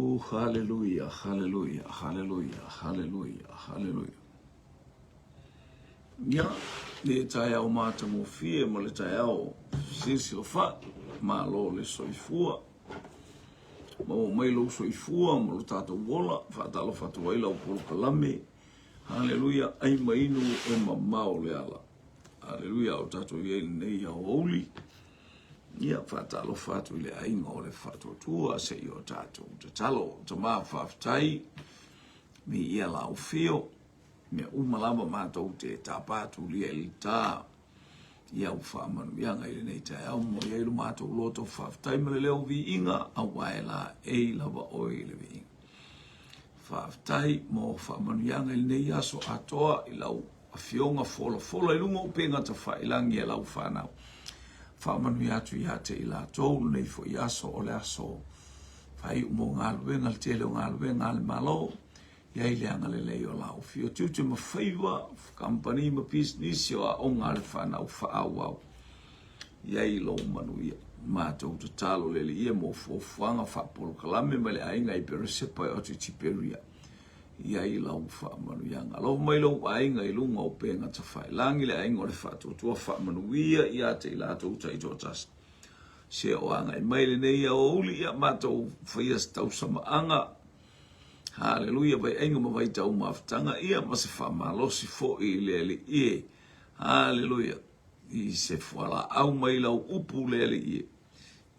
Oh, hallelujah, hallelujah, hallelujah, hallelujah, hallelujah. Ya, le tai au mata mo fie mo le tai au sisi o fa ma lo le soifua. Mo mai lo soifua mo lo tato wola fa talo fa tu waila o polo kalame. Hallelujah, ai mainu e mamao le ala. Hallelujah, o tato ye nei ya holy. Ia fa talo fa tu le ai ngo le fa tu tua se yo tato. Te talo te ma fa tai mi ia la o fio. Me umalava mātou te tāpātu lia ili tā ia u whaamanu ianga ili nei tai au mo ia ilu mātou loto whaftai mele leo vi inga a waela e lava oi le vi inga. Whaftai mo whaamanu ianga ili nei aso atoa i lau a fionga fola ilunga upenga ta whailangi e lau whanau. Whaamanu iatu ia te ila tōu nei fo i aso o le aso whai umo ngāluenga le tele o ngāluenga le malo. Ia i leanga le leo lau. Fio tutu ma whaiwa, company ma business, o a onga le whanau whaau au. Ia i lo manu ia. Mātou te talo le ia mo fuanga whapolo kalame ma le ainga i pere sepa o te tiperia. Ia i lau whaamanu ianga. Alo mai lau ainga i lunga o penga ta whailangi le ainga o le whatotua whaamanu ia te i lato uta i totas. Se o anga i mai le nei a ouli ia mātou whaias tau sama anga. Hallelujah, vai ainga ma vai tau maftanga ia ma se whamalosi fo i lele ie. Hallelujah. I se whala au mai lau upu lele ie.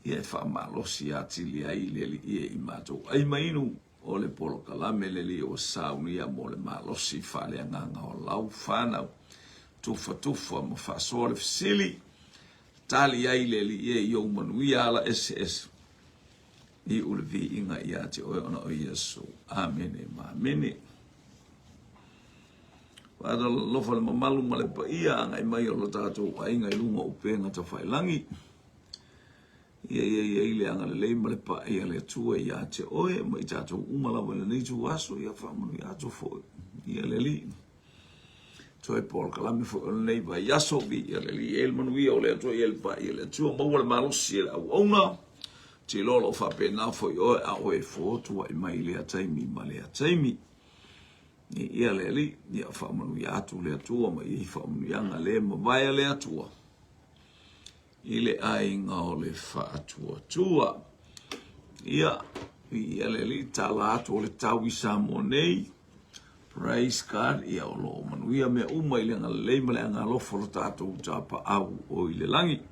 Ia e whamalosi ati lia i lele ie i mātou. Ai mainu o le polo kalame lele o sauni ia mo le malosi whale anganga o lau whanau. Tufa ma whasole fisili. Tali ai lele ie i o manuia ala SS. I ule vi inga ia te oe ona o Yesu. Amene, ma amene. Wada lofa le mamalu ma le pa ia anga i mai o lo tātou a inga i lunga upenga ta whailangi. Ia ile anga le leima le pa ia le tua ia te oe ma i tātou umalawa le neitu aso ia whamanu ia to fo. Ia le li. Toi Paul kalame fo o nei vai aso vi ia le li elmanu ia o le atua ia le pa ia le tua maua le malosi ia au auna. Te lolo whape nā fo i oe a oe fōtua i mai lea taimi ma lea taimi. Ni ia lea li, ia whamanu i atu lea tua ma i whamanu i anga lea ma vaia lea tua. I le ainga o le whaatua tua. Ia lea li, tā la atu o le tau i Samoa nei. Praise God, ia o lo manu ia mea uma i le anga leima le anga lofo lo tātou tāpa au o i le langi.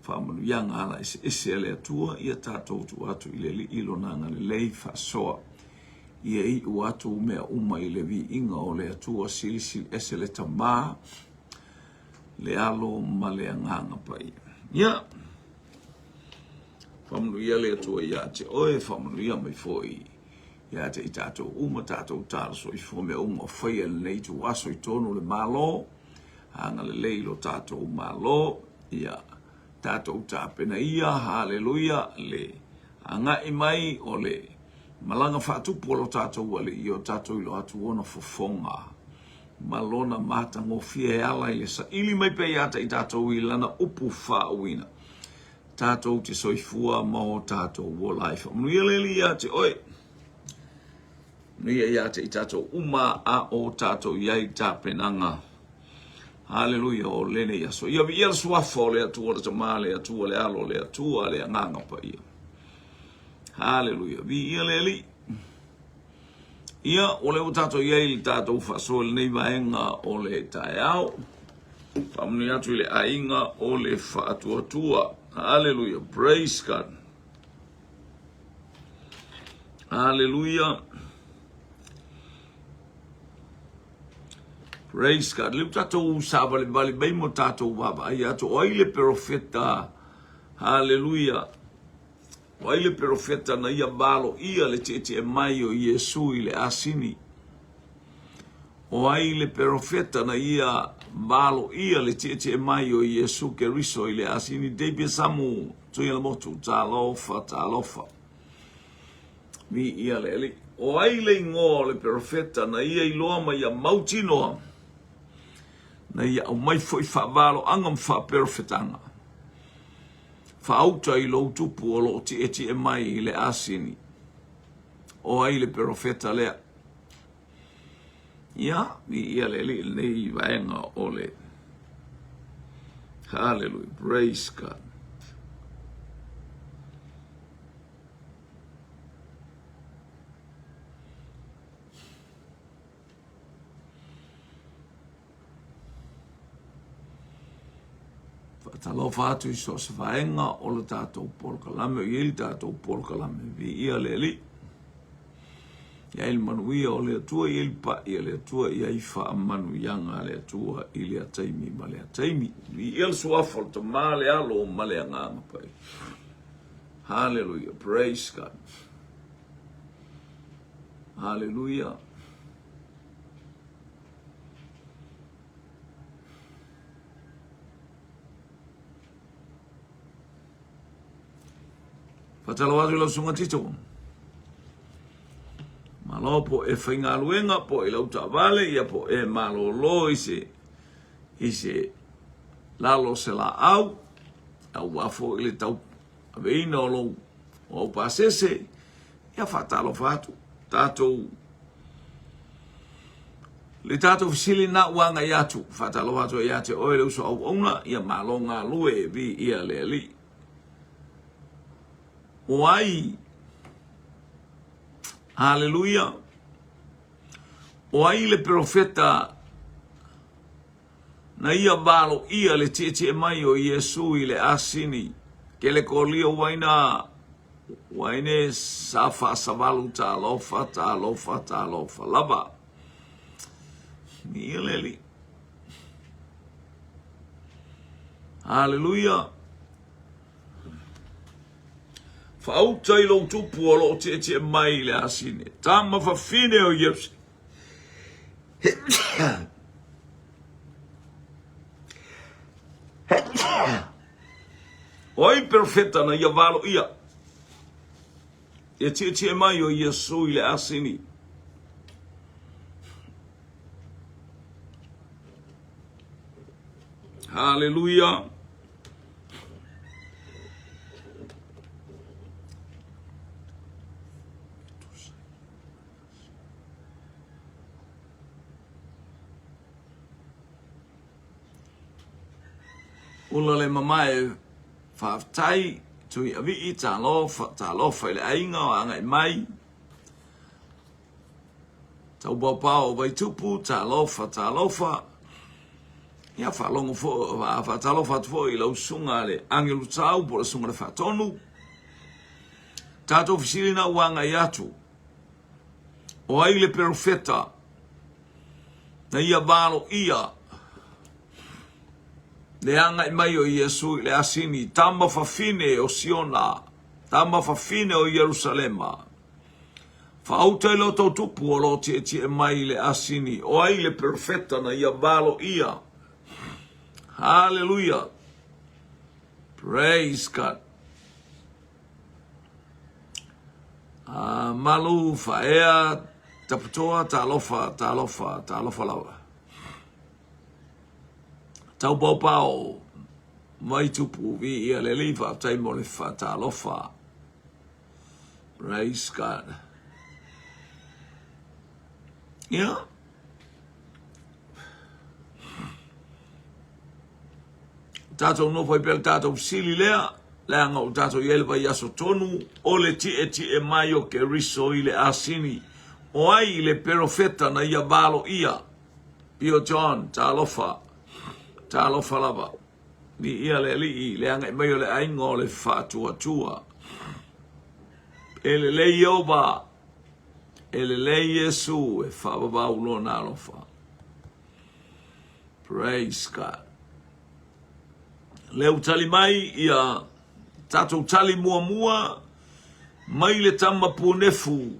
Whamanu ianga ala ese ele atua, ia tātou tu atu i le li ilo nanga le lei whasoa. Ia i u atu mea uma i le vi inga o le atua silisi ese le tamā, le alo ma le anganga pai. Ia, whamanu ia le atua ia te oe, whamanu ia mai foi. Ia te i tātou uma tātou tāraso i fo mea uma whaia le nei tu aso i tono le malo, hanga le leilo tātou malo, ia tātou tāpena ia, hallelujah, le anga i mai o le malanga whaatupu o lo tātou ale i o tātou ilo atu ona fofonga. Malona mata ngofia e ala i le sa ili mai pe iata i tātou i lana upu whauina. Tātou te soifua ma o tātou wo life. Mnuia leli ia te oe. Mnuia ia te i tātou uma a o tātou iai tāpenanga. Hallelujah, o lene ia so. Ia vi ia suafa o le atua le tama, le atua le alo, le atua le anganga pa ia. Hallelujah, vi ia le li. Ia, o le o tato ia ili tato ufaso le nei vaenga o le tae au. Pamuni atu ile ainga o le whaatua tua. Hallelujah, praise God. Hallelujah. Praise God. Leu tātou sāwa le bali bai mo tātou waba. Ai ato oile profeta. Hallelujah. Oile profeta na ia balo ia le tete e mai o Yesu i le asini. Oile profeta na ia balo ia le tete e mai o Yesu ke riso i le asini. Debia samu tui ala motu talofa. Mi ia le li. Oile ngō le profeta na ia iloa mai a mautinoa. Na ia au mai foi whaavalo anga mwha perfetanga. Whaauta i lo tupu o lo ti e mai i le asini. o ai le profeta lea. Ia, ia le li nei vaenga o le. Hallelujah, praise God. Talofa atu I so se vaenga o le tātou polkalame, I le tātou polkalame, vi ia le li. Ia il manuia o le atua, I il pa, ia le atua, ia I wha manu yanga le atua, I le ataimi ma le ataimi. Vi ia le suafol ta ma le alo ma le anganga pai. Hallelujah, praise God. Hallelujah. Patalo atu lau sunga tito. Malo po e whainga luenga po e lau vale ia po e malo lo I se lalo se la au wafo I le tau aveina o lo o pasese ia fatalo fatu tatou le tatou fisili na wanga yatu fatalo watu yate o le uso au ona ia malo ngā lue vi ia le li. Oai, hallelujah, oai le profeta na ia balo ia le tie mai o Yesu I le asini, ke le kolio waine safa savalu ta lofa lava, ni leli, hallelujah. Fauta I lo tupu o lo te mai le asine. Tama fa fine o Yesu. Oi perfetta na ia valo ia. E te mai o Yesu I le asini. Hallelujah. Ula le mamae whaftai tui avi I tā lofa I le ainga o angai mai. Tau bapao vai tupu tā lofa. Ia whalongo fo, whatalofa atu fo I lau sunga le angelu tau po le sunga le whatonu. Tātou fisili na uanga I atu. O ai le profeta. Na ia balo ia. Le anga I mai o Yesu le asini tama fafine o Siona, tama fafine o Yerusalema. Fauta I lo tau tupu o lo tie mai le asini, o ai le profeta na ia balo ia. Hallelujah. Praise God. Malu faea taputoa talofa lawa. Tau pau mai tupu vi ia le liva tai mo le fatalofa. Praise God. Yeah. Tato no foi pel tato sili lea, leanga o tato yelva yaso tonu, o le tie maio ke riso I le asini, o ai le profeta na ia balo ia, Pio John, talofa lava, ni ia le li, leanga maio le aingo le fatua, ele le yoba, ele le Yesu, e fababa ulo na alofa. Praise God. Leu tali mai ia tatou tali mua mai le tama punefu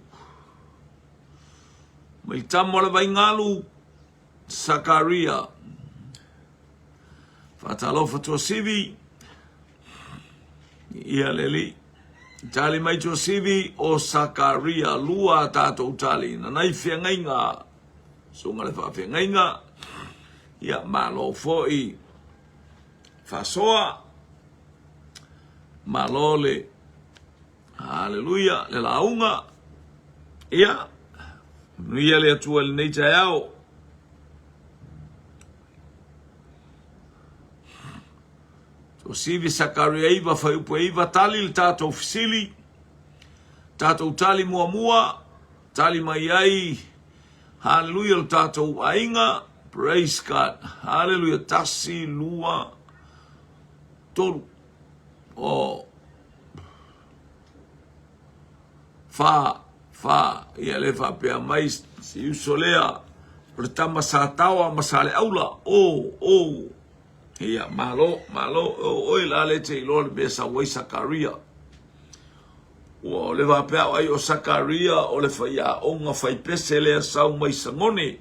mai tama le vaingalu Sakaria fatalofa tua sivi ia leli tali mai tua sivi o Sakaria lua tatou tali na nai whiangainga sunga le whawhiangainga ia malo foi fasoa malole haleluya le launga Ia, nuia le atua le nei tai au. O sivi Sakaria iwa whai upo iwa tali le tātou fisili, tātou tali mua mua, tali mai ai, hallelujah le tātou ainga, praise God, hallelujah, tasi, lua, tolu, o, ia le wha pia mai, si usolea, o le tama sa tawa, masale aula, ia, malo, oi la le te ilo le besa wai Sakaria. O le wapea ai o Sakaria, o le whaia onga whai pese lea sau mai sangone.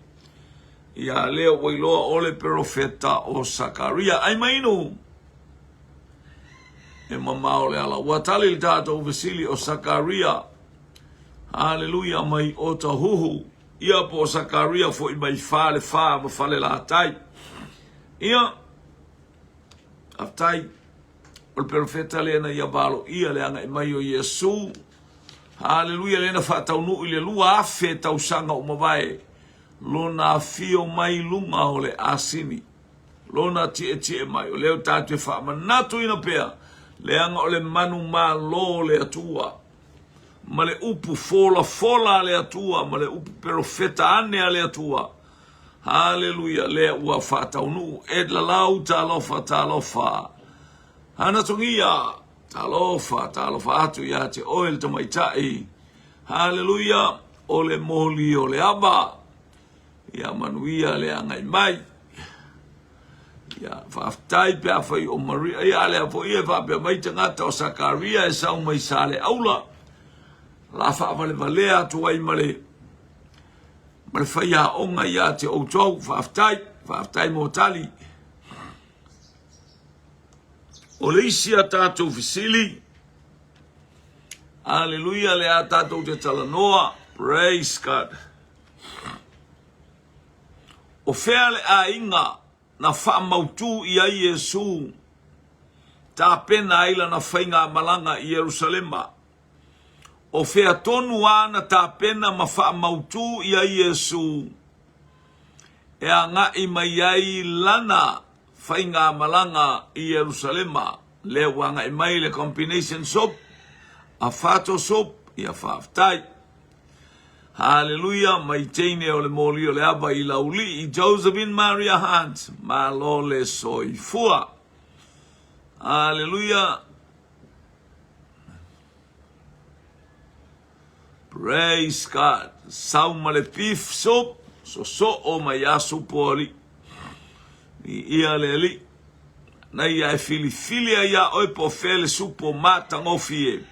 Ia lea wailoa o le profeta o Sakaria. Ai mainu, e mama o le ala. Watali le tātou vesili o Sakaria. Hallelujah, mai o ta huhu. Ia po Sakaria fo i mai whale wha, ma whale la tai. Ia, aftai, o le profeta le na ia valo ia le anga i mai o Yesu. Hallelujah, le na whātaunu i le lua afe tausanga o mawae. Lona fio mai lunga o le asini. Lona tie mai o leo tātue whaamanatu ina pea. Le anga o le manu mā lo le atua. Ma le upu fola le atua. Ma le upu profeta ane a le atua. Hallelujah, le ua whātaunu. Edla lau talofa. Hana tongia, talofa atu ya te oil to maitai. Hallelujah, ole moli ole aba. Ya manuia le angai mai. Ya whaftai pia whai o Maria. Ya le apo ia whapea mai tangata o Sakaria e sau mai sale aula. La whaavale valea tu ai male. Male whaia onga ya te outou whaftai motali. O le isi a tātou fisili. Hallelujah, le a tātou te talanoa. Praise God. O whea le a inga na whaamautu i a Yesu. Tā pena aila na whainga malanga i Jerusalema. O whea tonu ana tā pena ma whaamautu i a Yesu. E a ngā i mai ai lana whainga malanga i Jerusalema. Le wanga i mai le combination soup. A whato soup i a whaaftai. Hallelujah, mai teine o le moli o le aba i lauli i Josephine Maria Hunt. Ma lo le soifua. Hallelujah. Praise God. Sauma le beef soup. So o mai asu pori. Ia le li. Na ia e fili ia oi po fele supo mata ngofie.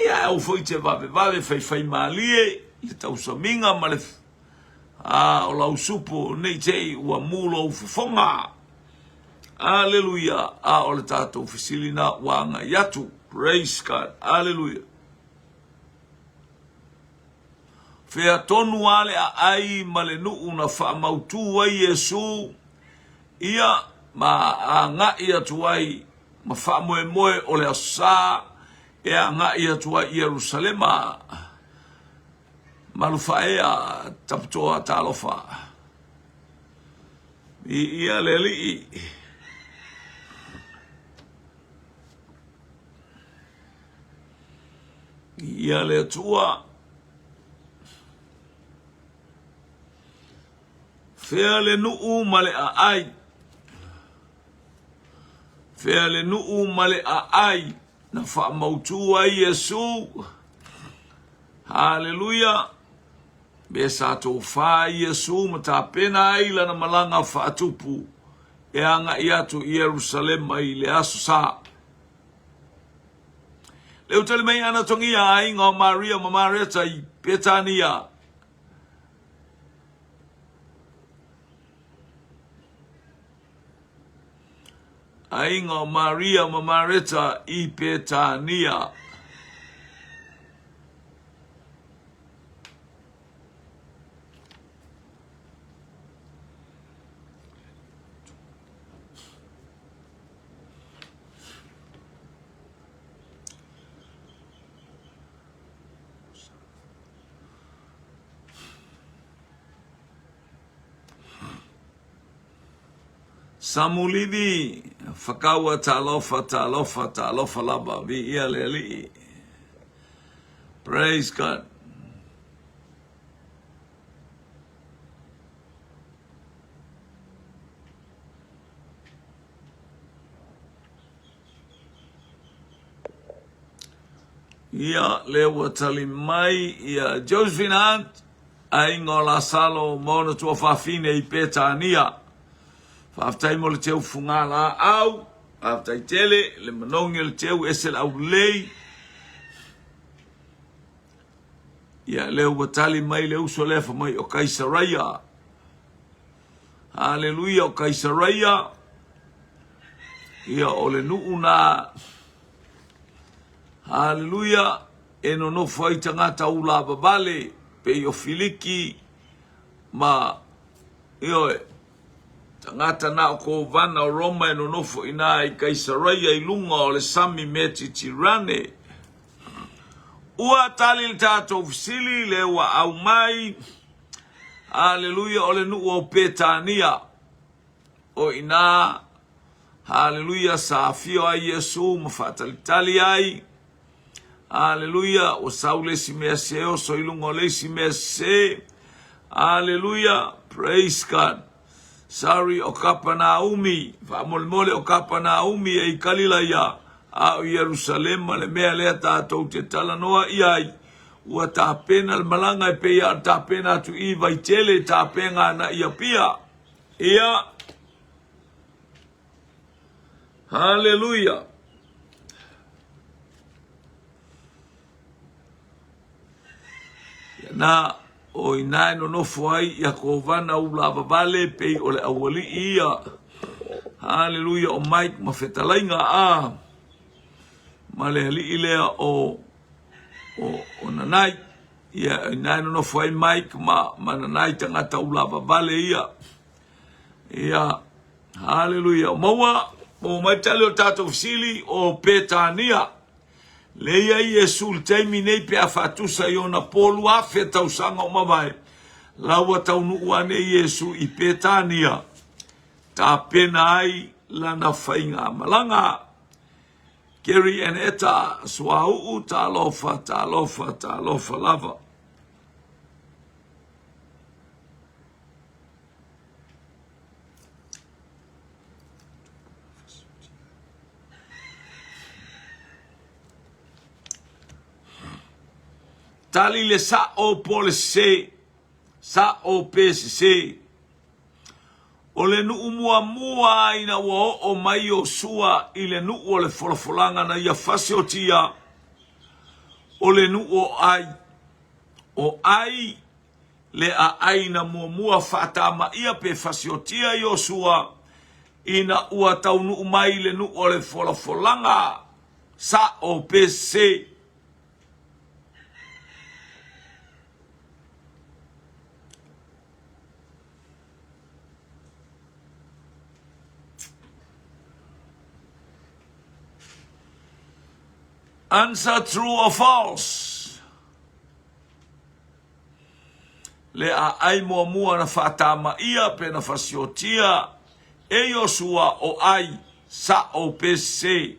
Ia o foi te vave fai malie. Le tau saminga ma le o lau supo nei tei ua mulo ufufonga. Hallelujah. O le tatou fisilina wanga yatu. Praise God. Hallelujah. Fea tonu ale a ai ma le nuu na whaamautu ai Yesu. Ia ma a ngai atu ai ma whaamoe o le asa. E a ngai atu ai Jerusalema. Malufaea taptoa talofa. Ia leli. Ia le tua. Fea le nuu male a ai. Fea le nuu male a ai. Na whaamautu ai Yesu. Hallelujah. Besa to fa Yesu mata pena ila na malanga fa atupu e anga iatu i Jerusalem mai le aso sa. Leo tele mai ana tongia ainga o Maria mamareta i Betania. Ainga o Maria mamareta i Betania. Samulidi, Fakawa talofa laba, vi. Praise God. Ia lewa tali mai, ia Josephine Hunt, ai ngola salo mono tua whawhine I Petania. Whaftai mo le teu fungala au, whaftai tele, le manongi le teu esel au lei. Ia lewa tali mai le uso lefa mai o Kaisaraia. Hallelujah o Kaisaraia. Ia o le nuuna. Hallelujah, eno no fai tangata ula babale, pe o filiki, ma, ioe, tangata na o ko vana o Roma eno no fo ina I Kaisaraia I lunga o le sami meti tirane. Ua tali le tato ofisili le wa au mai, hallelujah, o le nu o Petania, o ina, hallelujah, sa fio ai Yesu, mafatali tali ai, Hallelujah, o saule si mea se o soilungo le si mea se. Hallelujah, praise God. Sorry o kapa Naomi, fa mole o kapa Naomi e kalila ia a Jerusalem le mea le tātou te talanoa iai. Ua tā pena le malanga e peia tā pena tu I vai tele tā penga na ia pia. Ia. Hallelujah. Na o ina no fuai ya ko vana ula babale pe o le awali ia. Hallelujah o Mike mafetalainga a. Male ali ilea o nanai ya ina no fuai Mike ma nanai tangata ula babale ia. Ia hallelujah maua o matalo tato fsili o Petania. Leia Yesu le taimi nei pe afatusa Iona polu afe tausanga o mawai. Laua taunu uane Yesu I Petania. Ta pena ai lana whainga malanga. Gary and Eta swau ta lofa lava. Tali le sa o pole se, sa o pese se. O le nu mua ina wa o mai o sua I le nu o le folafolanga na ia fase o tia. O le nu o ai. O ai le a aina mua fatama ia pe fase o tia I o sua. Ina ua tau nu mai le nu o le folafolanga. Sa o pese se. Answer true or false. Le a ai mua na fatama ia pe na fasiotia e Yosua o ai sa o pese.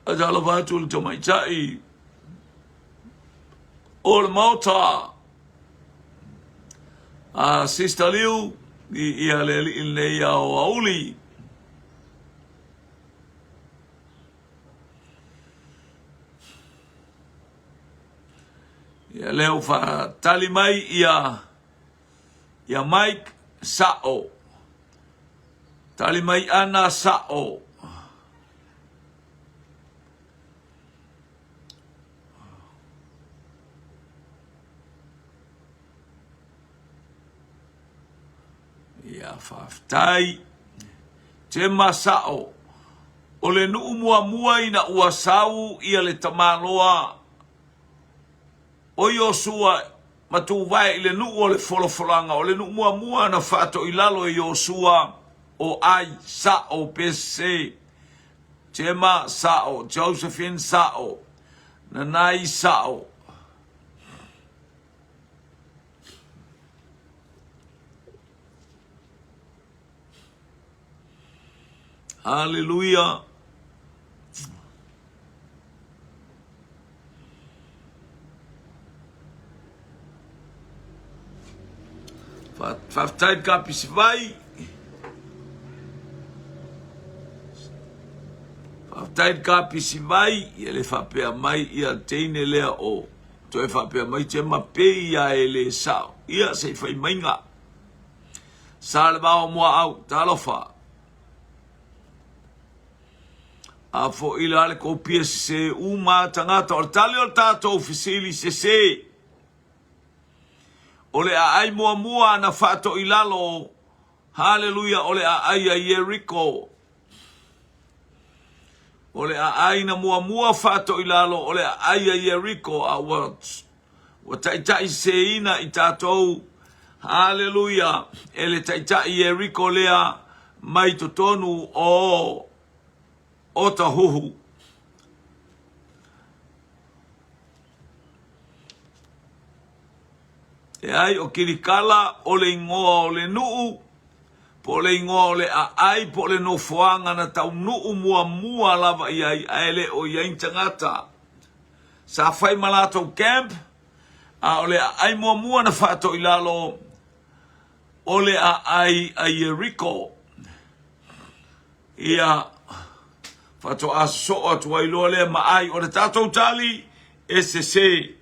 Ajalo vatul tomaitai. Or mauta. Sister Liu, ia le ia o auli. Ia leo fa tali mai ia Mike Sao. Tali mai ana Sao. Ia faftai te masao o le nuu mua ina ua sau ia le tamaloa o Yosua matu vai le nuu o le folofolanga o le nuu mua na fato ilalo e Yosua o ai sao pese te masao Josephine sao na nai sao. Hallelujah. Faftaid ka pisivai. Faftaid ka pisivai, ele fapea mai ia teine lea o. To e fapea mai te mapei ia ele sao. Ia se fai mainga. Salva o mua au, talofa. A fo ila ale ko pia se uma tangata o tali o tato ofisili se. Ole a ai mua na fato ilalo. Hallelujah. Ole a ai a Jericho. Ole a ai na mua fato ilalo. Ole a ai a Jericho a words. Wataitai se ina itatou. Hallelujah. Ele taitai Jericho lea mai totonu o tahuhu. E ai o kirikala o le ingoa o le nuu, po le ingoa o le ai po le no foanga na tau nuu mua lava i ai aele o iain tangata. Sa fai malato camp, a o le ai mua na fato ilalo o le ai a Jericho. Ia fato aso atu wailo le maai o le tatou tali SSA.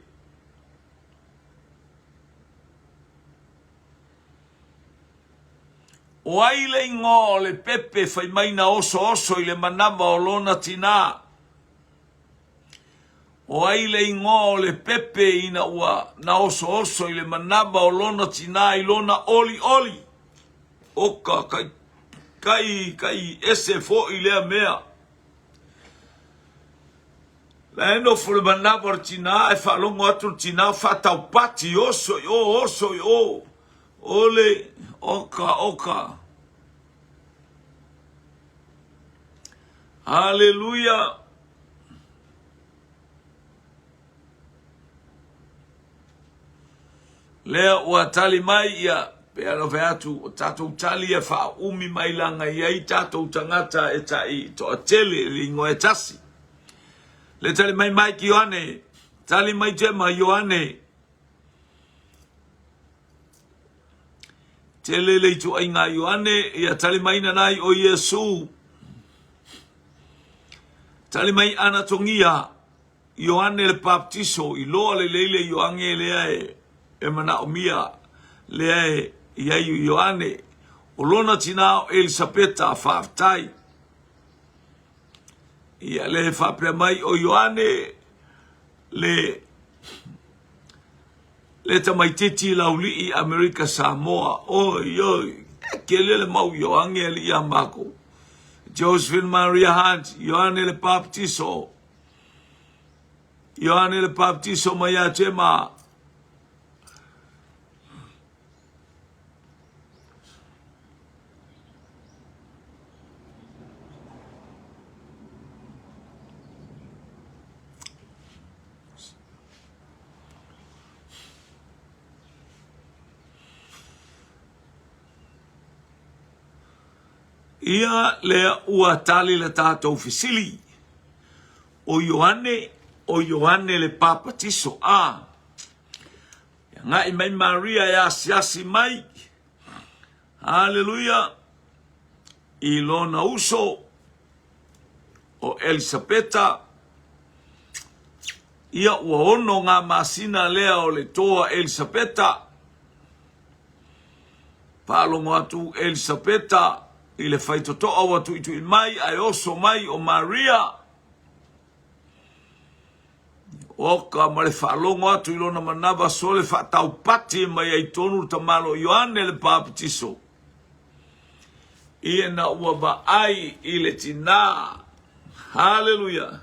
O ai le ingo le pepe fai mai na oso i le manama o lona tina. O ai le ingo le pepe ina ua na oso i le manama o lona tina i lona oli. Oka kai ese fo i lea mea. La eno fu le manama o tina e fa longo atu tina fa tau pati oso i o. Ole oka. Hallelujah. Lea ua tali mai ia pe alo veatu o tatou tali e fa umi mai langa ia tatou tangata e tai to atele lingo e tasi. Le tali mai ki Ioane, tali mai tema Ioane. Tele le tu ainga Ioane ia tali mai nanai o Yesu. Tali mai ana tongia Ioane le baptiso i loa le leile Ioane lea e mana o mia lea iaiu Ioane o lona tinao Elisabeta whaaftai. Ia le whaapea mai o Ioane le tamaititi lauli i Amerika Samoa. Oi, ke le mau Ioane li ia mako. Josephine Maria Hunt, Ioane le baptiso. Ioane le baptiso maya tema. Ia lea ua tali le tatou fisili. O Ioane le papatiso. Ngai mai Maria ya siasi mai. Hallelujah. Ilona uso o Elisabeta. Ia ua ono ngā masina lea o le toa Elisabeta. Palongo atu Elisabeta. I le whaitotoa watu itu i mai, ai oso mai o Maria. Oka ma le whaalongo atu i lona manawa so le whaatau pati mai ai tonu tamalo Ioane le baptiso. Ia na ua ba ai i le tina. Hallelujah.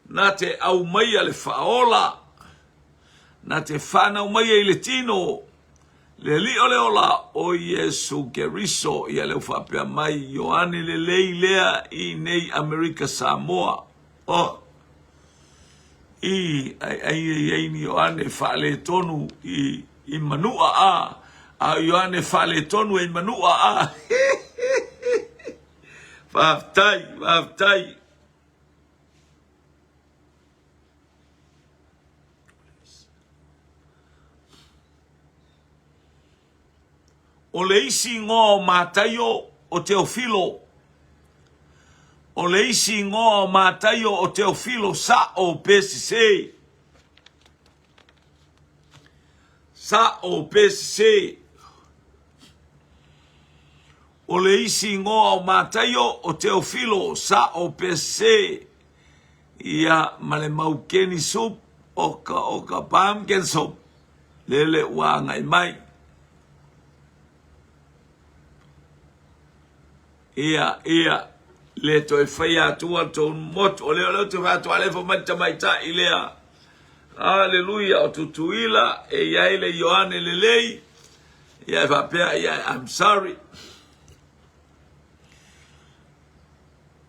Na te au mai a le whaola. Na te whanau mai i le tino. Le li ole ola o Yesu Keriso ia le whapea mai Ioane le lei lea i nei Amerika Samoa. ai ni Ioane fale tonu I manua a Ioane fale tonu I manua a Waftai o le isi ngō mātaio o Teofilo. O le isi ngō mātaio o Teofilo sa o PCC. Sa o PCC. O le isi ngō mātaio o Teofilo sa o PCC. Ia male maukeni soup o ka pumpkin soup. Lele ua ngai mai. Ia le to faya tua to mot o le to va to ale fo mata mai ta ilea haleluya o tutuila ia ile Ioane lelei ia va pe ia I'm sorry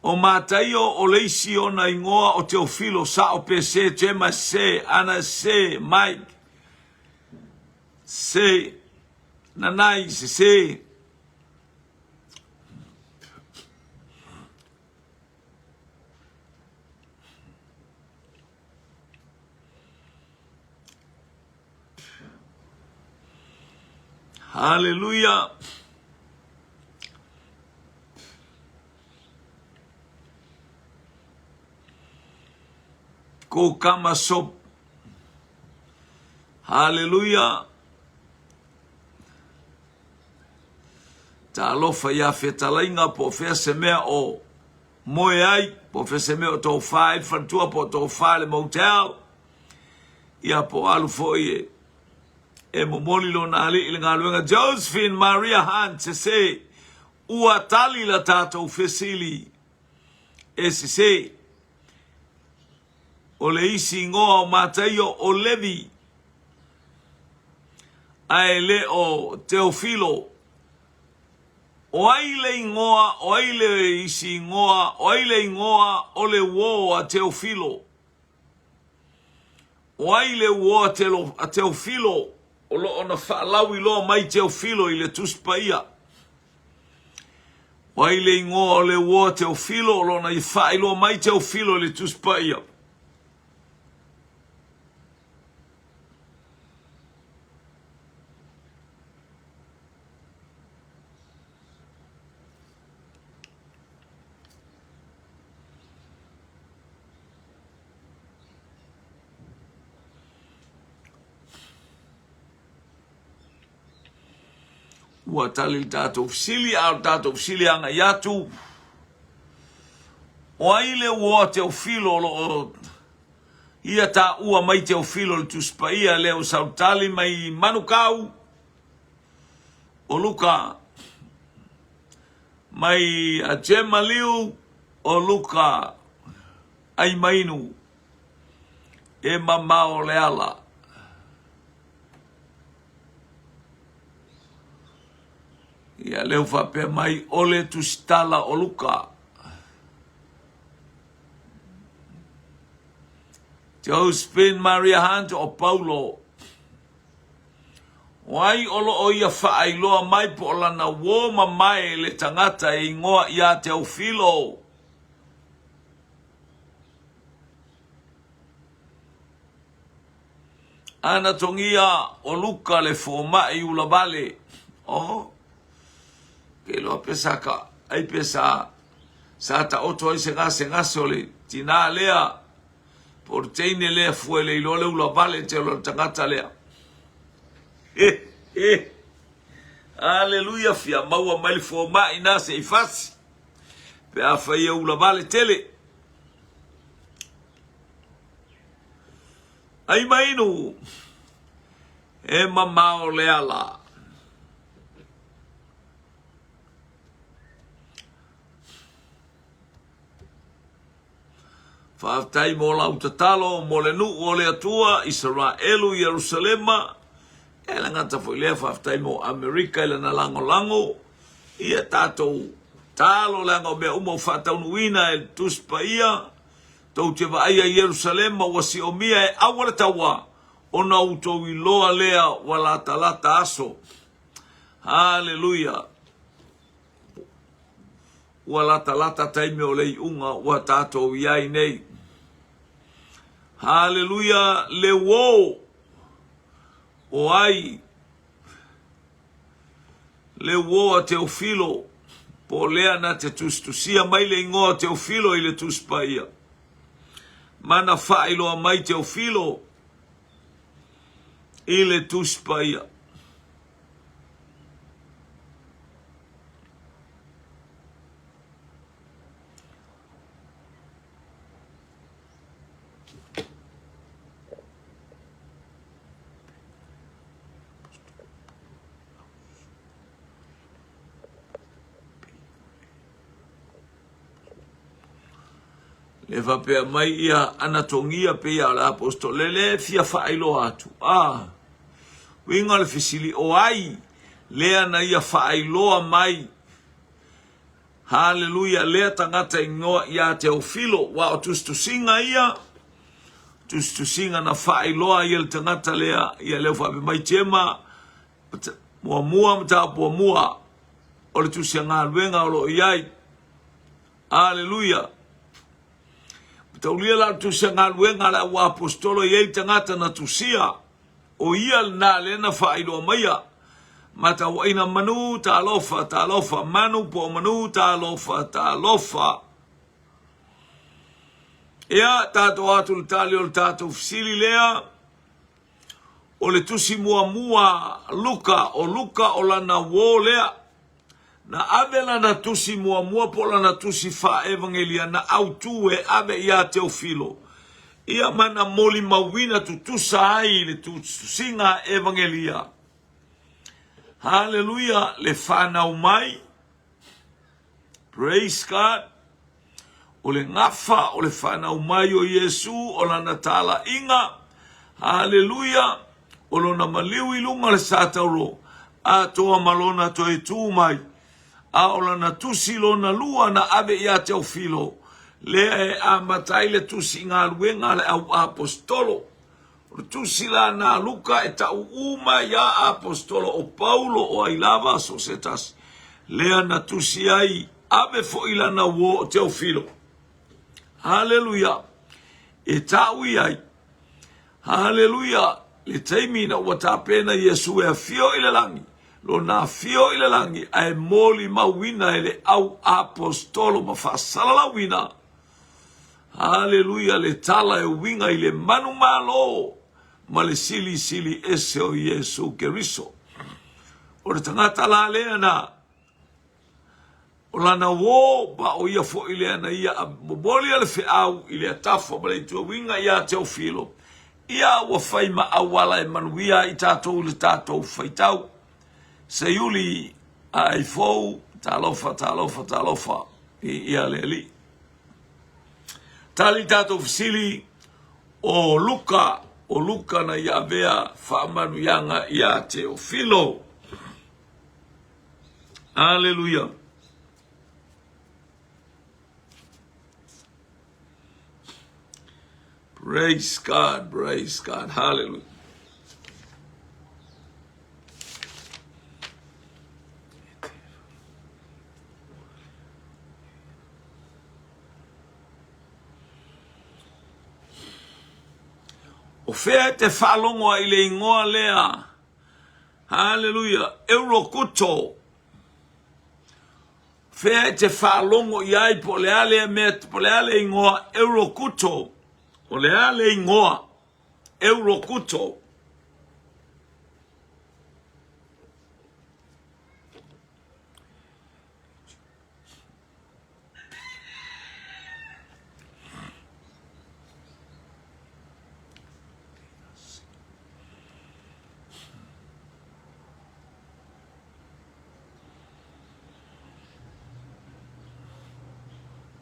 o mataio o leisi ona ingoa o Teofilo sa o PC tema se ana se Mike se nanai se Hallelujah. Ko kama sop. Hallelujah. Ta lofa ya fetalainga po fese mea o moe ai, po fese mea o tau whae, whantua po tau whae le motel. Ia po alu foie. E momoli lo na ali ili ngā luenga Josephine Maria Hunt se ua tali la tātou fesili e se o le isi ngoa o mātaio o Levi ai le o Teofilo o aile ingoa o aile isi ngoa o aile ingoa o le wo a Teofilo o aile wo a Teofilo o lo ona whaalawi lo mai Teofilo I le tuspaia. Wai le ingoa o le woa Teofilo o lo na I whailo mai Teofilo I le tuspaia. Ua tali tātou fsili au tātou fsili anga iatu. O aile ua Teofilo lo ia ta ua mai Teofilo le tuspaia leo sautali mai manukau. O luka mai a Gemaliu o luka ai mainu e mamao le ala. Ia leo whape mai ole tustala o luka. Josephine Maria Hunt o Paulo. Wai olo o ia whaailoa mai po lana woma mai le tangata I ngoa ia Teofilo. Ana tongia o luka le fomai ula vale. Oh. Ke lo pesa ka ai pesa sa ta oto ai se ngase ole tina lea por teine lea fuele ilo le ula vale te lo tangata lea aleluia fia maua mai fo mai na se ifasi pe a fa ia ula vale tele ai mainu e mamao le ala Whaftai mo lau tatalo, mo le nu o le atua, Israelu, Jerusalema, e la ngata fo lea whaftai mo Amerika, ele na lango, ia tātou talo langa o mea umo whataunu ina, e tuspa ia, tau te vaia Yerusalema wa si o mia e awale tawa ona utou I loa lea wala talata aso. Haleluya. Wala talata taime o lei unga wa tatou iai nei. Haleluya. Le wo o ai le wo a Teofilo po lea na te tustusia mai le ingoa Teofilo I le tuspaia. Mana whaeloa mai Teofilo I le tuspaia. Le vapea mai ia anatongia pe ia la apostole le fia whaeloa atu. Winga le fisili o ai lea na ia whaeloa mai. Haleluya. Lea tangata ingoa ia Teofilo wa o tustusinga ia. Tustusinga na whaeloa ia le tangata lea ia leo whape mai tema. Mua mta mua. O le tusianga luenga o lo iai. Haleluya. Taulia la tusianga luenga la wa apostolo iai tangata na tusia. O ia na lena whaeloa maia. Mata waina manu ta alofa, manu po manu ta alofa. Ea tato atu le tali o le tato fisili lea, o le tusi mua luka o lana wo lea, na ave lana tusi mua po lana tusi fa evangelia na autue ave ia Teofilo. Ia mana moli mawina tutusa ai le tusinga evangelia. Hallelujah, le whanau mai. Praise God. O le ngafa, o le whanau mai o Yesu, o la natala inga. Hallelujah. O lona maliu ilunga le satauro. A toa malona to e tu mai. A o la natusi lona lua na ave ia Teofilo. Le a matai le tusi ngā luenga le au apostolo. Tu la na luka e tau uma ya apostolo o Paulo o ailava societas. Lea na tusi ai ave fo ila na wo Teofilo. Hallelujah. E tau ai. Hallelujah. Le teimina watapena Yesu e fio ile langi. Lo na fio ile langi ai moli mawina ele au apostolo mafasala la wina. Hallelujah. Le tala e winga ile manu malo. Ma le sili ese o Yesu Keriso. O le tangata la lea na. O lana wo ba o ia fo ilea na ia boboli ale fe au ilea tafo ba le tua winga ia Teofilo. Ia wa faima awala e manuia I tatou le tatou faitau. Se yuli a ifou talofa ia leli. Tali tatou fisili o Luka na ia vea whaamanuyanga ia Teofilo. Hallelujah. Praise God, hallelujah. O fea te whalongo I le ingoa lea. Hallelujah. Eurokuto. Fea te whalongo iai po le ale met, po le ale ingoa Eurokuto. O le ale ingoa Eurokuto.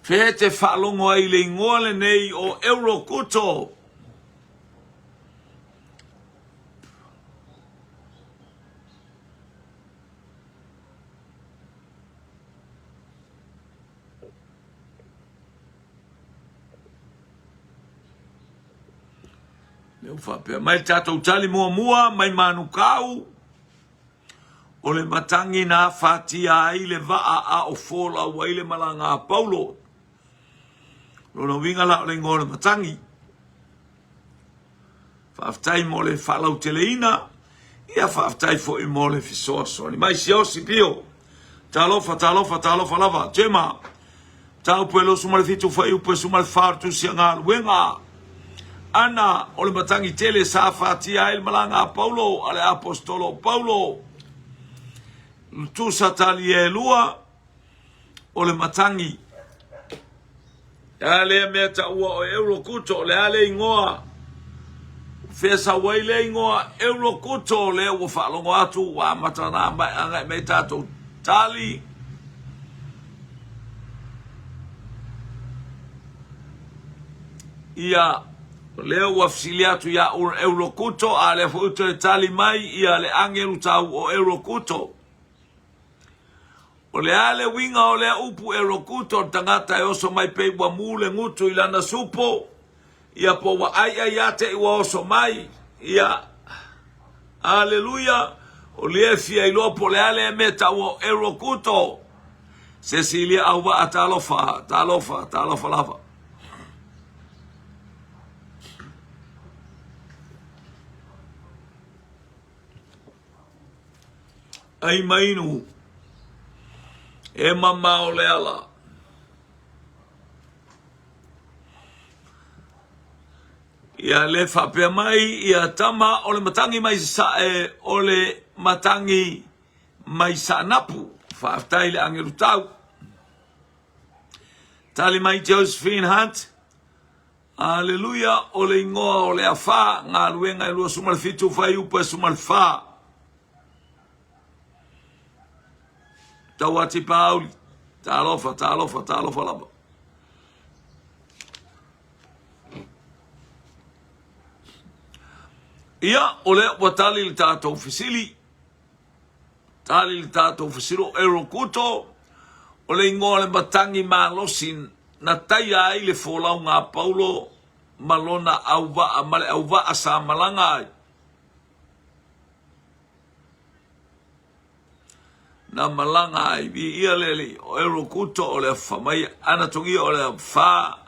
Fea te whalongo ai le ingoa le nei o Eurokuto. Whapea mai tātou tali mua mai manu kau. O le matangi nā whatia ai le waa a o fola wa ile malanga a Paulo. Lona winga la o le ngore matangi. Whaftai mo le whalau teleina. Ia whaftai fo I mo le fisoa soni. Mai si osi pio. Talofa lava. Jema. Tau puelo sumale fitu whai upe sumale whartu si ngā luenga. Ana o le matangi tele sa whatia il malanga a Paulo. Ale apostolo Paulo. Tu satali e lua. O le matangi. Ale mea ta ua o euro kuto. Le ale ingoa. Fesa waile ingoa euro kuto. Le ua whalongo atu. Wa matana mai angai mei tato tali. Ia leo wafsiliatu ya Eurokuto ale fuito le tali mai ia le angelu tau o Eurokuto. O le ale winga o le upu Eurokuto tangata e oso mai pei wa mule ngutu ilana supo. Ia po wa ai ate iwa oso mai. Ia aleluya. O le fia ilopo le ale meta o Eurokuto. Cecilia auwa atalofa lava. Ai mainu e mama o le ala ia le whapea mai ia tama o le matangi mai sa o le matangi mai sa napu whaftai le angeru tau tali mai Josephine Hunt aleluia o le ingoa o le awha ngā luenga I lua sumal fitu whai upa sumal wha Tawati Pauli, talofa lava. Ia, ole watali li tātou fisili. Tali li tātou fisilo Eurokuto. Ole ingoa le matangi malosin na taia ai le folau ngā Paulo malona auwa male auwa asa malanga ai. Na malanga ai vi ia lele o Eurokuto o le whamai anatongi o le wha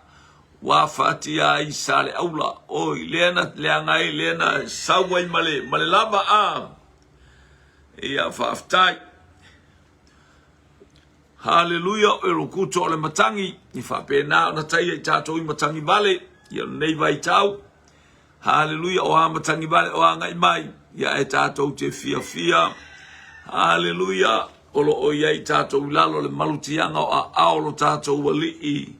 wa whatia I sale aula oi leana leangai leana sawai male lava a ia whaftai haleluya o Eurokuto o le matangi ni whapena o na taia I tātou I matangi vale ia nei vai tau haleluya o ha matangi vale o angai mai ia e tātou te fia Haleluya, olo o iai tātou lalo le malutianga o a aolo tātou wali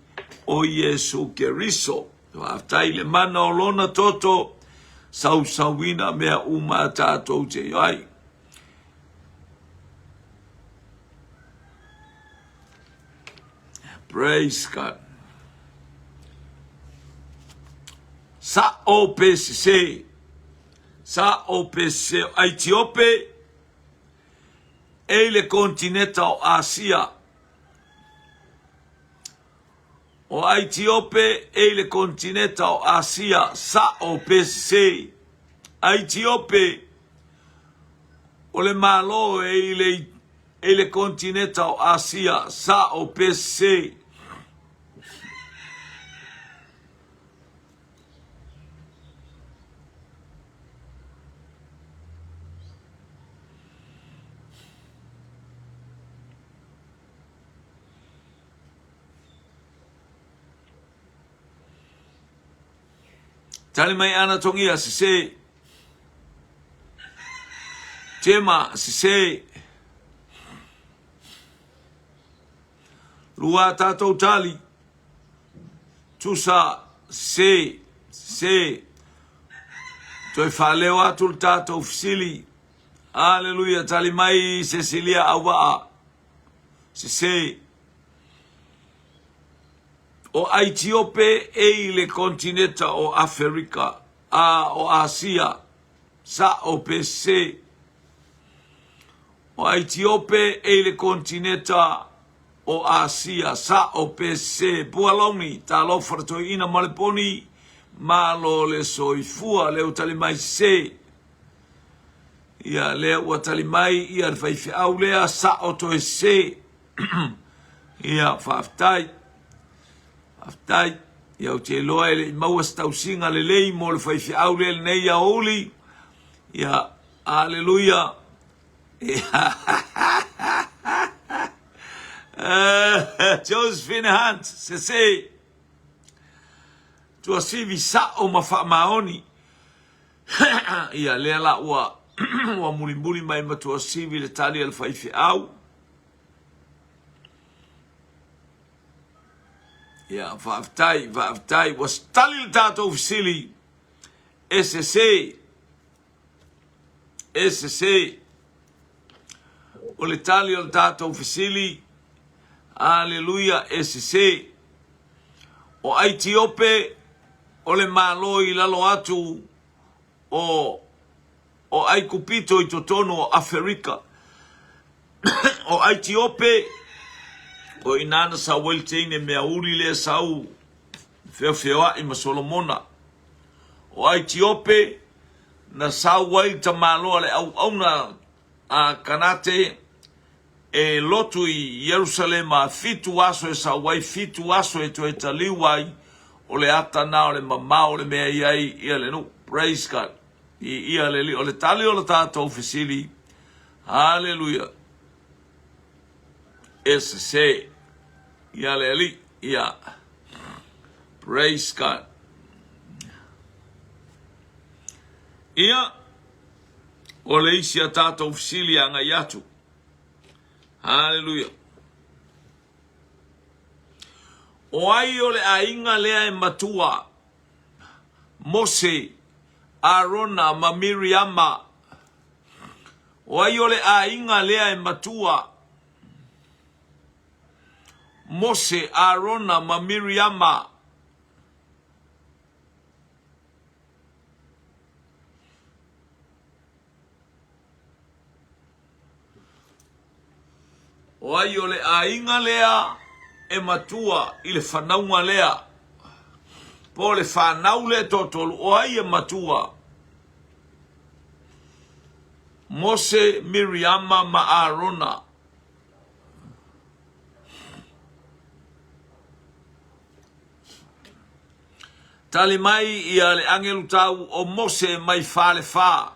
o Yesu Keriso. Whaftai le mana o lona toto, sausawina mea uma tātou te iai. Praise God. Sa o PCC, Aitiope, e le continenta o Asia. O Aitiope e le continenta o Asia sa o PCC. Aitiope o le malo e le continenta o Asia sa o PCC. Tali mai ana tongia se Tema se Lua tātou tali Tusa se Toi whaleo atul tātou fisili Aleluia tali mai Cecilia awa se O Aitiope e le continenta o Afrika o Asia sa o PC o Aitiope e le continenta o Asia sa o PC pualoni talo fartoina maleponi malo le soifua le utali mai se ia le utali mai ia le fai au le sa oto se ia aftai ia te loa le mau stau singa le lei mo le fai au le nei ia oli ia haleluia Josephine Hunt se tua sivi sa o mafa maoni ia le la ua ua muri mai ma tua sivi le tali al fai au ia vaaftai was tali le tato ofisili SSC o le tali o le tato ofisili Aleluia SSC o Aitiope o le malo i lalo atu o ai kupito i totono o Afrika o Aitiope o inana sa welteine mea uri le sau feofeoa i Solomona o Aitiope na sau wai ta malo le au na a kanate e lotu i Yerusalema fitu aso e sa wai fitu aso e to e taliwai o le ata na o le mama o le mea iai ia le no praise God ia le li o le tali o le tato ofisili hallelujah SSC ia le li ia praise God ia o le isi a tato ofisili anga yatu hallelujah o ai o le ainga lea e matua Mose Arona ma Miriama o ai o le ainga lea e matua Mose Arona ma Miriama o ai o le ainga lea e matua i le whanaunga lea. Po le whanau le totolu o ai e matua. Mose, Miriama, ma Arona. Tali mai ia le angelu tau o Mose mai fa le fa.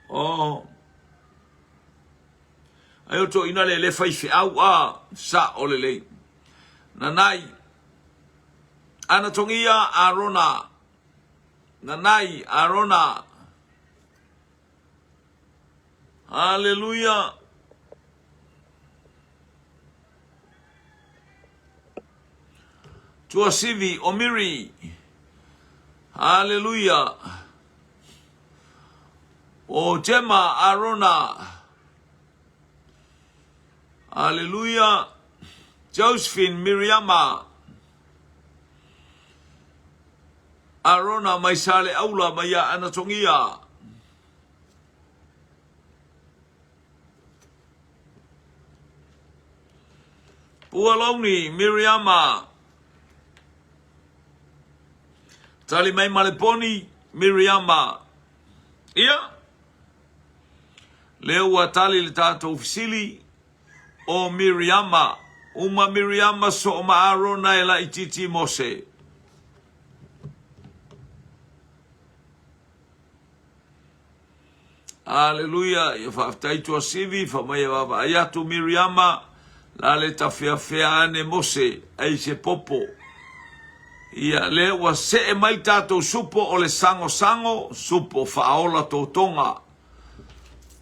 Oh. Ayo to ina le fai fi au a sa o le lei. Nanai. Anatongia Arona. Nanai Arona. Hallelujah. Tua sivi omiri. Hallelujah. O Tema Arona. Hallelujah. Josephine Miriama. Arona mai sale aula mai anatongia. Pualoni Miriama. Tali mai maleponi Miriama. Ia. Leo watali le tato ofisili o Miriama. Uma Miriama so ma Arona e la ititi Mose. Hallelujah. Ia whaaftai tua sivi, whamai wawa ayatu Miriama, la le ta fea ane Mose, ai se popo. Ia le wa se e mai tato supo o le sango, supo whaola tō tonga.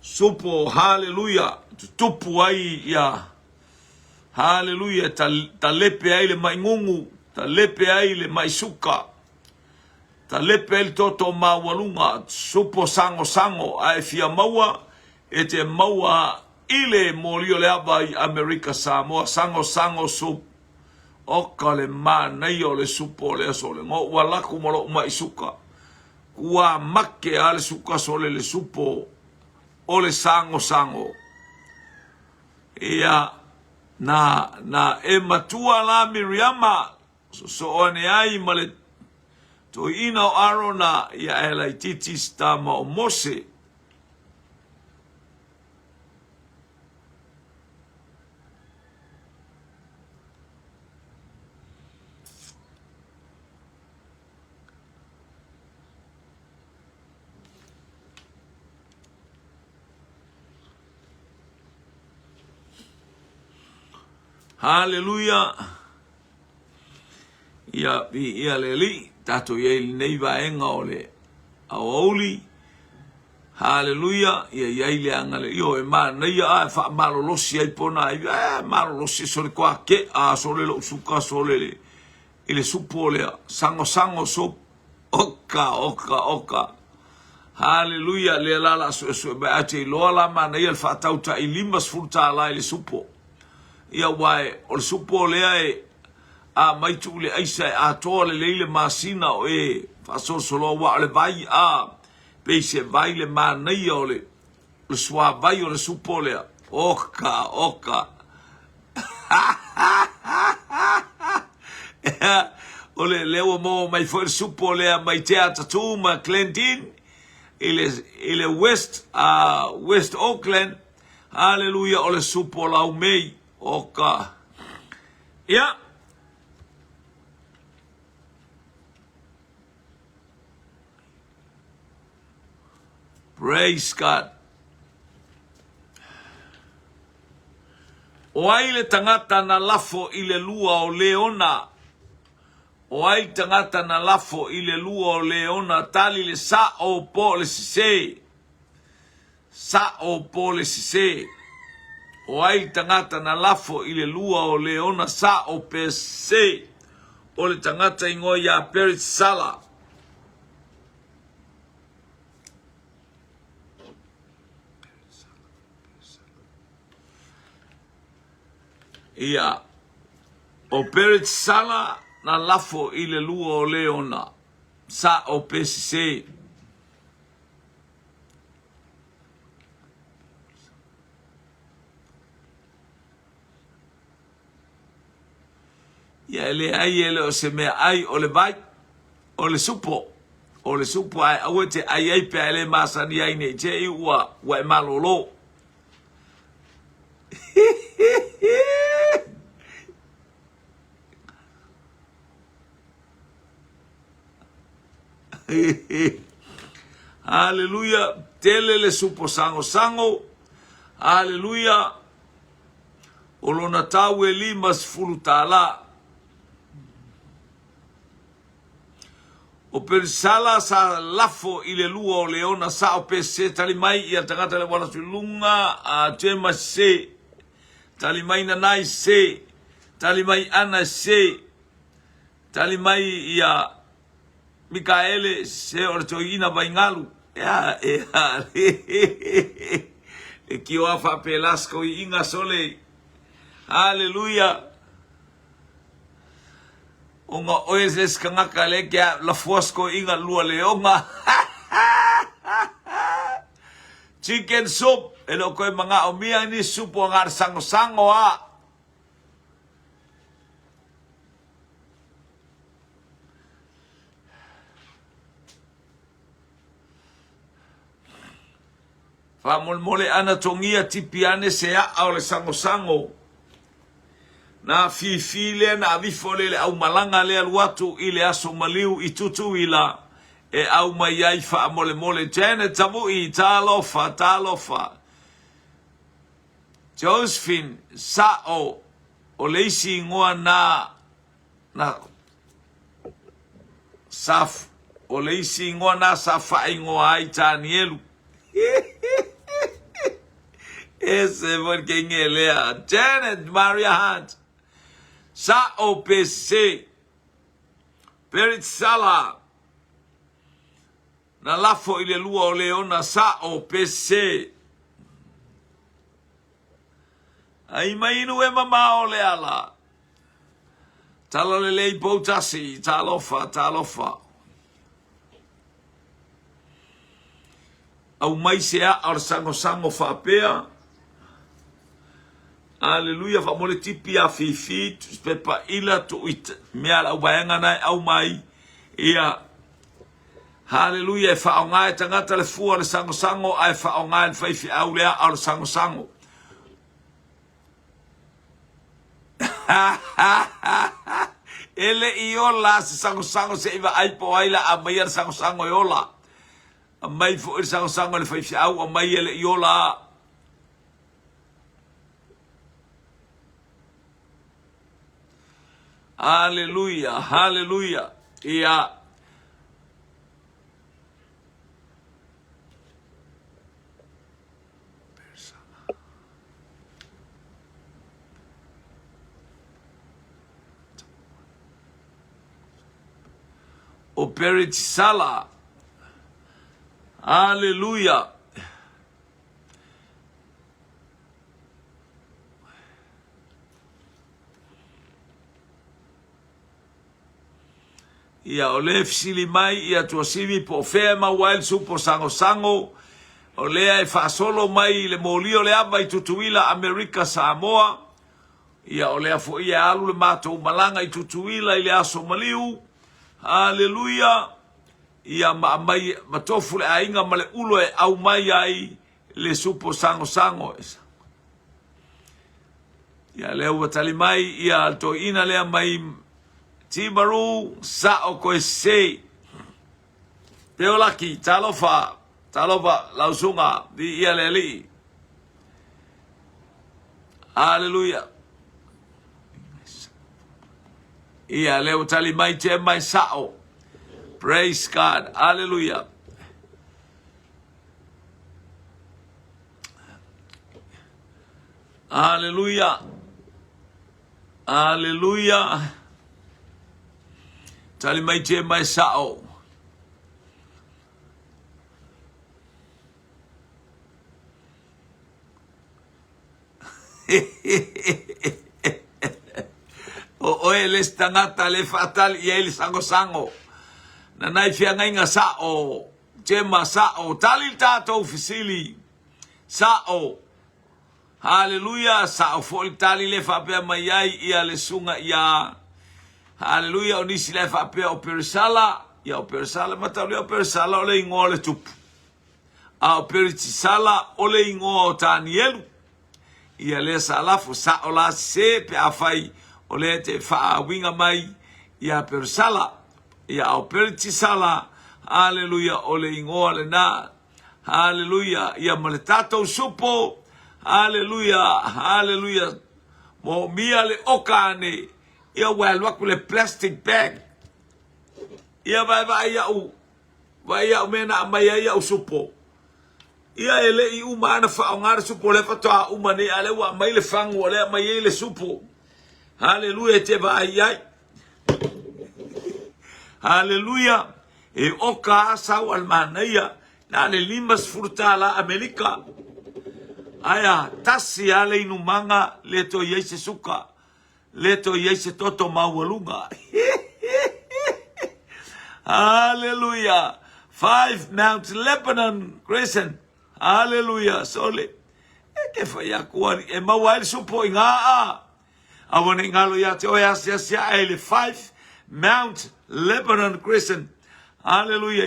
Supo, hallelujah, tupu ai ia. Hallelujah, ta lepe ai le mai ngungu, ta lepe ai le mai suka. Ta lepe el toto mawalunga, supo sango, ai fia maua, e te maua ile molio le aba i Amerika Samoa, sango sup. Oka le ma nei o le supo le aso le ngo, walaku molo umai suka. Kua make ale suka sole le supo, o le sango. Ia, na e matua la Miriama, so one ai ma le To ina o arona ia ela I titi stama o Mose. Hallelujah. Ia leli tato ia nei vaenga ole auli. Hallelujah. Ia ile angale io e mana ia fa malo losi ai pona malo losi sole kwa ke sole lo suka sole ile supo le sango so oka. Hallelujah. Le lala so ba ate lo la mana ia fa tauta I limas furta la ile supo. Ia wai o supo le mai tu le aisa a tole le masina o fa solo wa le vai pe se vai le manai o le swa vai o le supo le oka o le leo mo mai foi supo le mai teatro tu ma Clinton ile West Auckland. Hallelujah. O le supo la mei oka ya praise God. O ai le tangata na lafo I le lua o leona. O ai tangata na lafo I le lua o leona tali le sa o po le sise. Sa o po le sise. O ai tangata na lafo I le lua o leona sa o pe se. O le tangata ingo ya perit sala. Ia o perit sala na lafo I le lua o leona sa o pe se. Ia le ai ele o se mea ai o le vai o le supo ai awete ai pe ele masani ai ne te I ua e malolo. Hallelujah. Tele le supo sango. Hallelujah. O lona tau e limas fulutala. O persala sa lafo I le lua o leona sa o pese tali mai ia tangata le wala sulunga a tema se. Tali mai nanai se. Tali mai ana se. Tali mai ia Mikaele se ortoina vaingalu. E ki oafa pelasco I inga sole. Hallelujah. Onga oeses kangaka le kia la fosco inga lua leonga. Chicken soup. Elo koe mga omia ni supo ngar sango a. Fa mole ana tongia tipiane se a le sango. Na fifile na avifole le au malanga le aluatu ile aso maliu I tutu ila e au mai fa mole tene tamu I talofa. Josephine sao o leisi ngoa na saf o leisi ngoa na safa ngoa ai tanielu. Ese porque ngelea Janet Maria Hunt sa o PC perit sala na lafo ile lua o leona sa o PC ai mai inu e mama o le ala tala le lei potasi talofa au mai sea ar sango whapea. Hallelujah, fa mole tipi a fifi, pepa ila tu it mea la ubaenga nai au mai ia Haleluia, e whaonga e tangata le fua le sango ai whaonga e whaifi au lea au le sango. Ele i ola se sango se iwa aipo aila a mai al sango i ola. A mai fo il sango le whaifi au a mai ele i ola. Haleluia, haleluia. Ia o Peritisala. Haleluia. Ia o le fisili mai ia tuasimi po fea ma wail supo sango. O lea e whaasolo mai le molio le aba i tutuila Amerika Samoa. Ia o lea fo ia alu le mātou malanga i tutuila i le aso maliu. Haleluia. Ia mai matofu le ainga ma le ulo e au mai ai le supo sango. Ia lea watali mai ia to ina lea mai timaru sa o koe sei. Teo laki, talofa lausunga di ia leli. Haleluia. Ia leo tali mai te mai sao. Praise God. Hallelujah. Hallelujah. Hallelujah. Tali mai te mai sao. O ele stangata le fatal i ele sango. Na nai fianga inga sao. Tema sao. Tali tato fisili. Sao. Haleluya. Sao fo tali le fapea mai ai ia le sunga ia. Haleluya. Onisi le fapea o perisala. Ia o perisala. Matau le o perisala o le ingoa le tupu. A o peritisala o le ingoa o tanielu. Ia le salafo sao la se pe afai. O le te faa winga mai. Ia perisala. Ia o peritisala. Haleluya. O le ingoa le na. Haleluya. Ia male tatou supo. Haleluya. Haleluya. Mo mia le okane. Ia waku le plastic bag. Ia vai au. Vai au mena mai ia au supo. Ia ele i umana whaongara supo le fatoa umane ale wa mai le fangu ale mai le supo. Haleluya te vai ai. Haleluya. E oka sau almanaya na le limas furtala Amerika. Aya tasi ale inumanga leto yese suka. Leto yese toto mawalunga. Hallelujah. 5 Mount Lebanon Crescent. Hallelujah. Sole. Ke fa ya kuari e mawai supo inga. Awone ngalo ya te oya sia ele 5 Mount Lebanon Crescent. Hallelujah.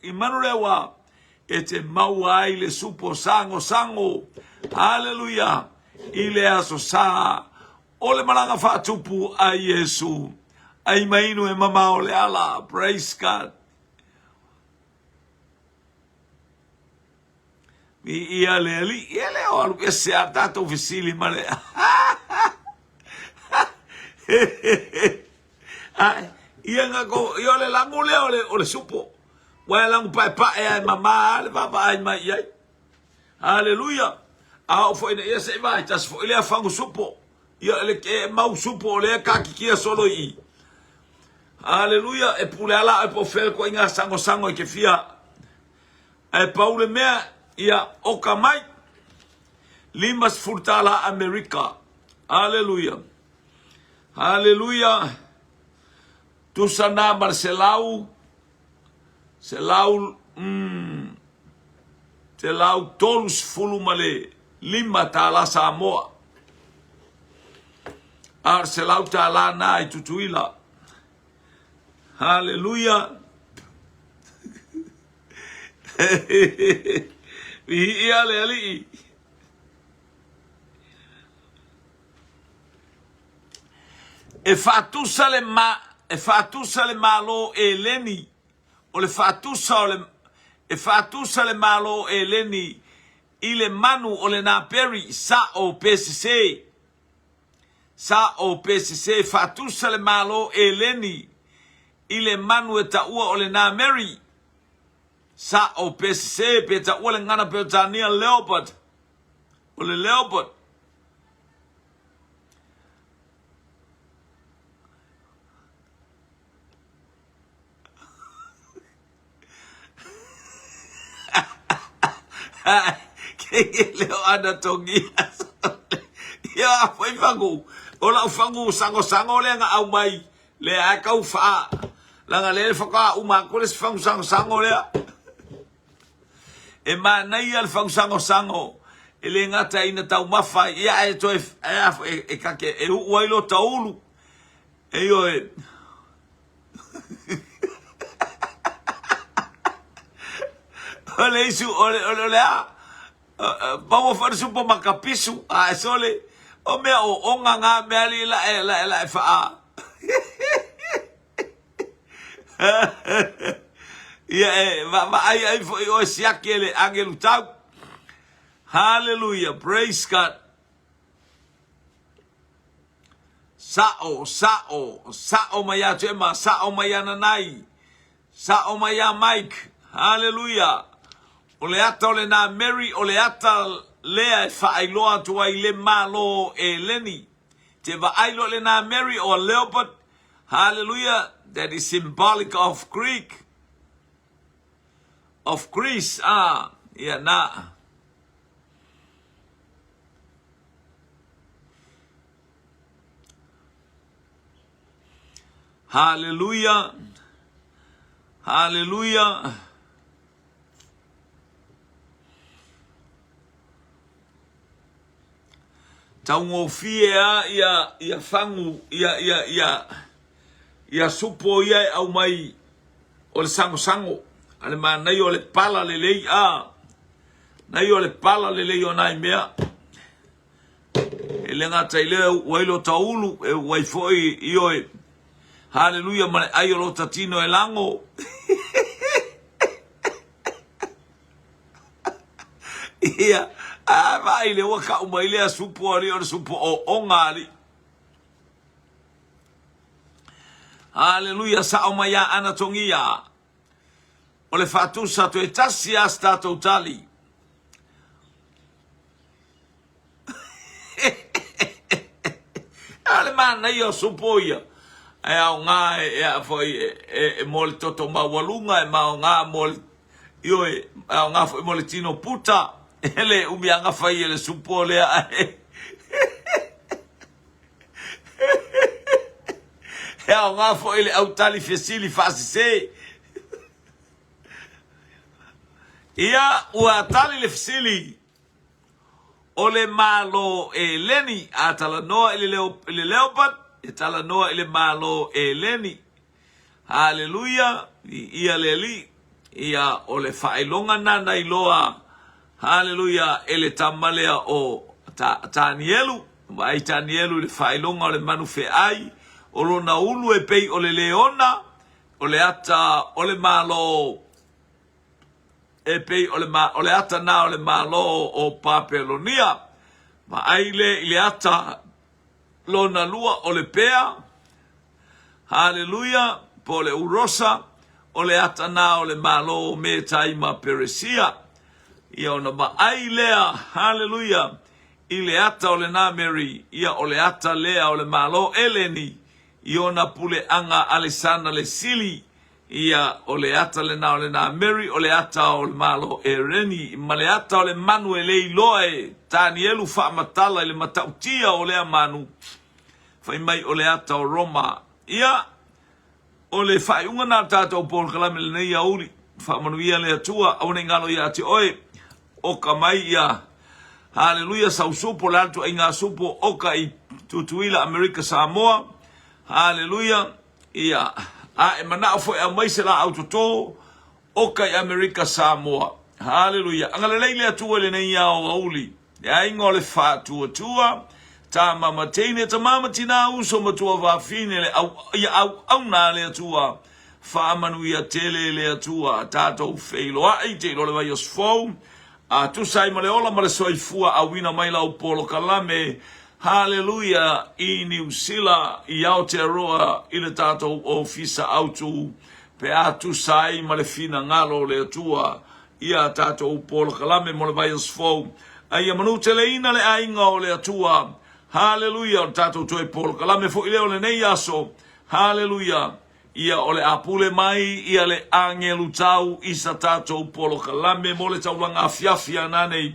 Imanu lewa. Ete mawai le supo sango. Hallelujah. Ile aso sa. Ole malanga fa tupu a Yesu. Ai mainu e mama ole ala. Praise God. Mi ia le ali. Ia le o alu ese a tato visili male. Ia nga ko. Ia le langu le ole supo. Wai langu pa e mama ale papa ai mai iai. Hallelujah. A o fo ina ia se vai. Tas fo ile a fangu supo. Ia le ke mau supo ole ka kikia solo i. Hallelujah. E pule ala e po fel ko inga sango ke fia. E paule mea ia oka mai. Limas furtala Amerika. Hallelujah. Hallelujah. Tusana Marcelau. Selau tolus fulu male 5 tala Samoa. Arselau tala na i tutuila. Hallelujah. ia le ali. E fatusa le malo e leni. O le fatusa o le e fatusa le malo e leni i le manu o le naperi sa o PCC. Sa o PCC fatusa le malo e leni i le manu e taua o le nameri. Sa o PCC pe taua le ngana pe tania Leopard. O le Leopard. Ke leo ana tongi ya foi fangu ola fangu sango le nga au mai le a kau fa la nga le fa uma ko le fangu sango le e ma nei al fangu sango ele nga ta ina tau mafa ya e to e ka ke e u lo taulu e yo e ole isu ole a vamos fare su po makapisu a sole o me o nga me ali la fa ya va ai o sia kele angelu tau hallelujah praise God sao maya tema sao maya nanai sao maya Mike hallelujah ole ata ole na Mary ole ata lea e whaailoa tua i le malo e leni. Te whaailoa le na Mary or Leopard. Hallelujah. That is symbolic of Greek. Of Greece. Yeah, na. Hallelujah. Hallelujah. Taungo fia ia fangu ia supo ia au mai o le sango ale ma nei o le pala le lei nei o le pala le lei o nai mea ele ngata ile wailo taulu e wai foi io hallelujah ma ai o lo tatino e lango ia vai le waka uma ile a supo ali o supo o ongali hallelujah sa o maya anatongia o le fatu sa to etasia sta totali ale mana io supo ia e au nga e foi e molto to mawalunga e ma nga mol io e au nga foi moltino puta ele umianga fai ele supo le ya nga fo ele autali fesili fasi se ia o atali le fesili ole malo e leni atala no ele Leopard atala no ele malo e leni hallelujah ia leli ia ole failonga na iloa hallelujah ele tamalea o Tanielu vai Tanielu le failonga o le manu fe ai o lo na ulu e pei o le leona o le ata o le malo e pei o le ata na o le malo o Papelonia ma ai le ata lo na lua o le pea hallelujah po le urosa o le ata na o le malo me taima Peresia ia ona ai lea hallelujah i le ata o le na Mary ia o le ata lea o le malo Eleni i ona pule anga Alessandra le sili ia o le ata le na Mary o le ata o le malo Ereni ma le ata o le Manuel Iloe Tanielu fa matala le matautia o le manu fai mai o le ata o Roma ia o le fai unga na tata o Paul Kalame le nei auri fa manuia le atua au ne ngalo ia te oe oka mai ia hallelujah sa usupo lanto inga supo oka i tutuila America Samoa hallelujah ia e mana fo e mai se la autoto okai Amerika Samoa. Hallelujah. Angalalei le atua le nei au auli. Ya ingo le fatua tua. Ta mama teine ta mama tina uso matua va fine le au na le atua. Fa manu ia tele le atua. Tato feilo ai te lo le vai osfou. A tu sai male ola male soifua a wina mai lau polo kalame. Hallelujah. I New Zealand i Aotearoa i le tato ofisa autu. Pe atu sai ma le fina ngalo le atua ia tato upolo kalame mo le vai osfou ai manu teleina le ainga o le atua. Hallelujah. O tato toi polo kalame fo ile o le nei aso. Hallelujah. Ia o le apule mai ia le angelu tau isa tato upolo kalame mo le taulanga afiafia nanei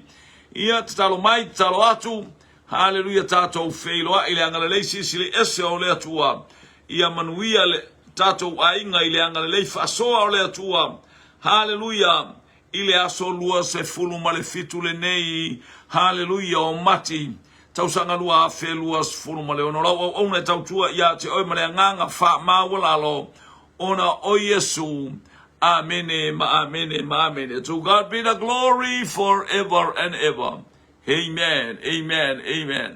ia tatalo mai tatalo atu. Hallelujah. Tato feiloa ile angalelei sisili ese o le atua ia manuia le tato ainga ile angalelei fasoa o le atua. Hallelujah. Ile aso lua se fulu male fitu le nei. Hallelujah. O mati tau sanga lua fe lua se fulu male ono lau ona tau tua ia te oi male nganga fa mawalalo ona o Yesu. Amen, amen, amen. To God be the glory forever and ever. Amen, amen, amen.